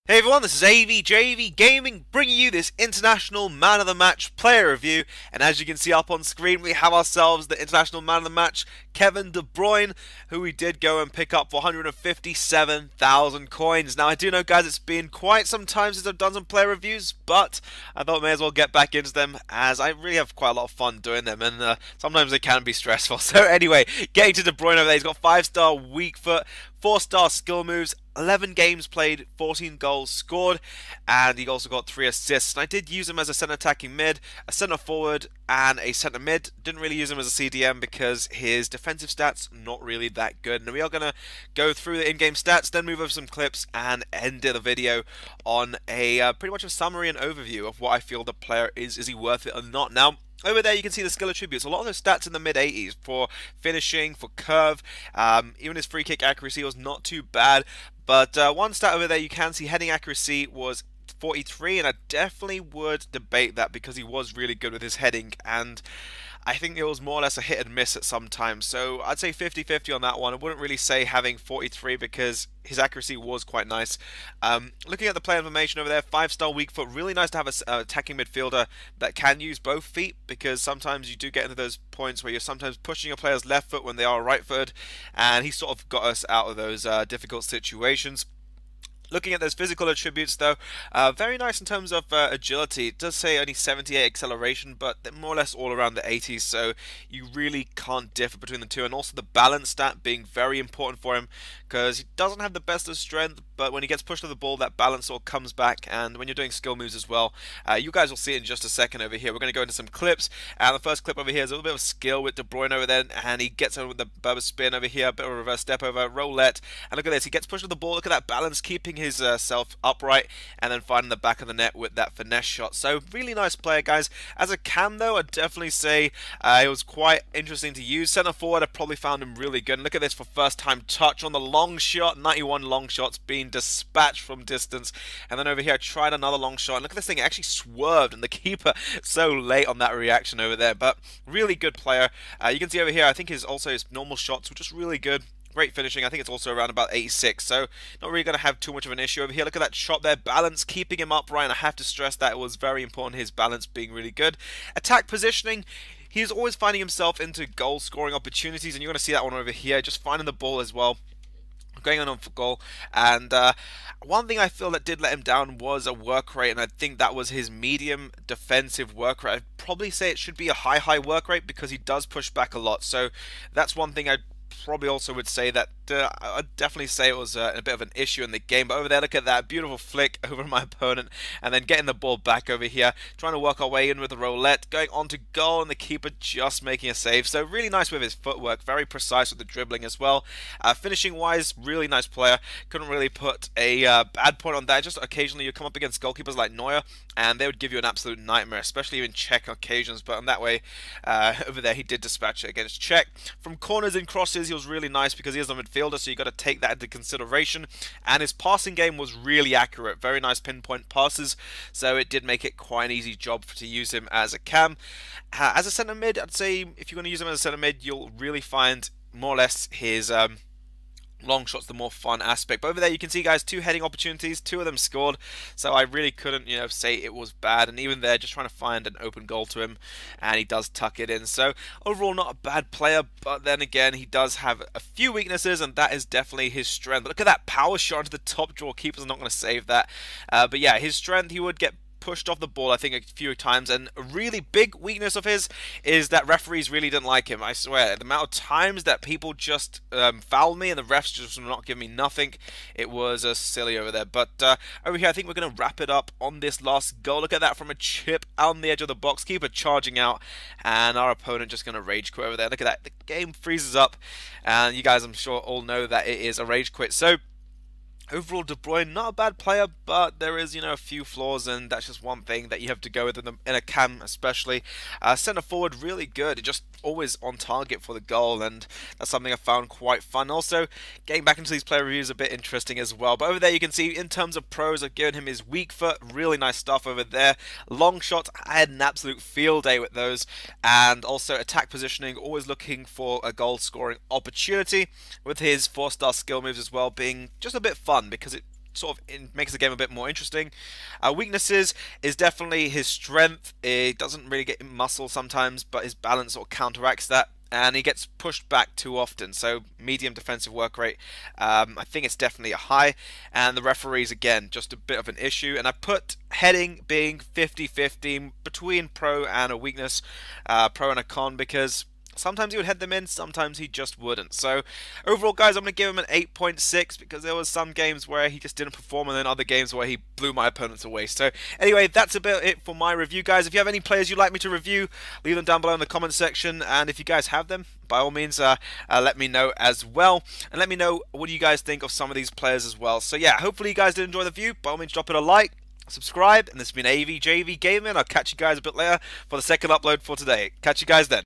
Hey everyone, this is AVJVGaming bringing you this International Man of the Match player review, and as you can see up on screen we have ourselves the International Man of the Match, Kevin De Bruyne, who we did go and pick up for 157,000 coins. Now I do know guys it's been quite some time since I've done some player reviews, but I thought I may as well get back into them as I really have quite a lot of fun doing them, and sometimes they can be stressful. So anyway, getting to De Bruyne over there, he's got 5-star weak foot, 4-star skill moves, 11 games played, 14 goals scored, and he also got 3 assists. And I did use him as a centre attacking mid, a centre forward, and a centre mid. Didn't really use him as a CDM because his defensive stats not really that good. And we are going to go through the in-game stats, then move over some clips, and end the video on a pretty much a summary and overview of what I feel the player is. Is he worth it or not? Now, over there you can see the skill attributes. A lot of those stats in the mid-80s for finishing, for curve. Even his free kick accuracy was not too bad. But one stat over there you can see heading accuracy was 43, and I definitely would debate that because he was really good with his heading, and I think it was more or less a hit and miss at some times. So I'd say 50-50 on that one. I wouldn't really say having 43 because his accuracy was quite nice. Looking at the player information over there, 5-star weak foot. Really nice to have an attacking midfielder that can use both feet, because sometimes you do get into those points where you're sometimes pushing a player's left foot when they are right footed, and he sort of got us out of those difficult situations. Looking at those physical attributes though, very nice in terms of agility. It does say only 78 acceleration, but they're more or less all around the 80s, so you really can't differ between the two. And also the balance stat being very important for him, because he doesn't have the best of strength, but when he gets pushed to the ball, that balance all comes back. And when you're doing skill moves as well, you guys will see it in just a second over here. We're going to go into some clips, and the first clip over here is a little bit of skill with De Bruyne over there, and he gets over with the Berber spin over here, a bit of a reverse step over, roulette, and look at this, he gets pushed to the ball, look at that balance, keeping his self upright, and then finding the back of the net with that finesse shot. So really nice player guys. As a cam though, I'd definitely say it was quite interesting to use. Centre forward, I probably found him really good. And look at this for first time touch on the long shot, 91 long shots being dispatched from distance. And then over here I tried another long shot, and look at this thing, it actually swerved, and the keeper so late on that reaction over there. But really good player. You can see over here, I think his normal shots were just really good. Great finishing. I think it's also around about 86, so not really going to have too much of an issue over here. Look at that shot there, balance, keeping him upright, and I have to stress that it was very important, his balance being really good. Attack positioning, he's always finding himself into goal scoring opportunities, and you're going to see that one over here, just finding the ball as well, going on for goal. And one thing I feel that did let him down was a work rate, and I think that was his medium defensive work rate. I'd probably say it should be a high work rate because he does push back a lot, so that's one thing I'd probably also would say that I'd definitely say it was a bit of an issue in the game. But over there, look at that beautiful flick over my opponent, and then getting the ball back over here, trying to work our way in with the roulette, going on to goal, and the keeper just making a save. So really nice with his footwork, very precise with the dribbling as well. Finishing wise, really nice player. Couldn't really put a bad point on that. Just occasionally you come up against goalkeepers like Neuer, and they would give you an absolute nightmare, especially in Czech occasions. But on that way, over there he did dispatch it against Czech. From corners and crosses, he was really nice because he is a midfielder, so you got to take that into consideration. And his passing game was really accurate, very nice pinpoint passes, so it did make it quite an easy job to use him as a cam. As a centre mid, I'd say if you're going to use him as a centre mid, you'll really find more or less his long shot's the more fun aspect. But over there you can see guys, 2 heading opportunities, 2 of them scored, so I really couldn't say it was bad. And even there, just trying to find an open goal to him, and he does tuck it in. So overall not a bad player, but then again he does have a few weaknesses, and that is definitely his strength. But look at that power shot into the top drawer, keeper's not going to save that. But yeah, his strength, he would get pushed off the ball I think a few times, and a really big weakness of his is that referees really didn't like him. I swear, the amount of times that people just fouled me and the refs just were not giving me nothing, it was silly over there. But over here I think we're going to wrap it up on this last goal. Look at that from a chip on the edge of the box, keeper charging out, and our opponent just going to rage quit over there. Look at that, the game freezes up, and you guys I'm sure all know that it is a rage quit. So overall, De Bruyne, not a bad player, but there is, a few flaws, and that's just one thing that you have to go with in a cam especially. Centre forward, really good, just always on target for the goal, and that's something I found quite fun. Also, getting back into these player reviews a bit interesting as well. But over there you can see, in terms of pros, I've given him his weak foot, really nice stuff over there. Long shots, I had an absolute field day with those, and also attack positioning, always looking for a goal scoring opportunity, with his 4-star skill moves as well being just a bit fun, because it sort of makes the game a bit more interesting. Weaknesses is definitely his strength. It doesn't really get muscle sometimes, but his balance sort of counteracts that. And he gets pushed back too often, so medium defensive work rate. I think it's definitely a high. And the referees, again, just a bit of an issue. And I put heading being 50-50 between pro and a weakness, pro and a con, because sometimes he would head them in, sometimes he just wouldn't. So overall, guys, I'm going to give him an 8.6 because there was some games where he just didn't perform and then other games where he blew my opponents away. So anyway, that's about it for my review, guys. If you have any players you'd like me to review, leave them down below in the comment section. And if you guys have them, by all means, let me know as well. And let me know what you guys think of some of these players as well. So yeah, hopefully you guys did enjoy the view. By all means, drop it a like, subscribe. And this has been AVJVGaming. I'll catch you guys a bit later for the second upload for today. Catch you guys then.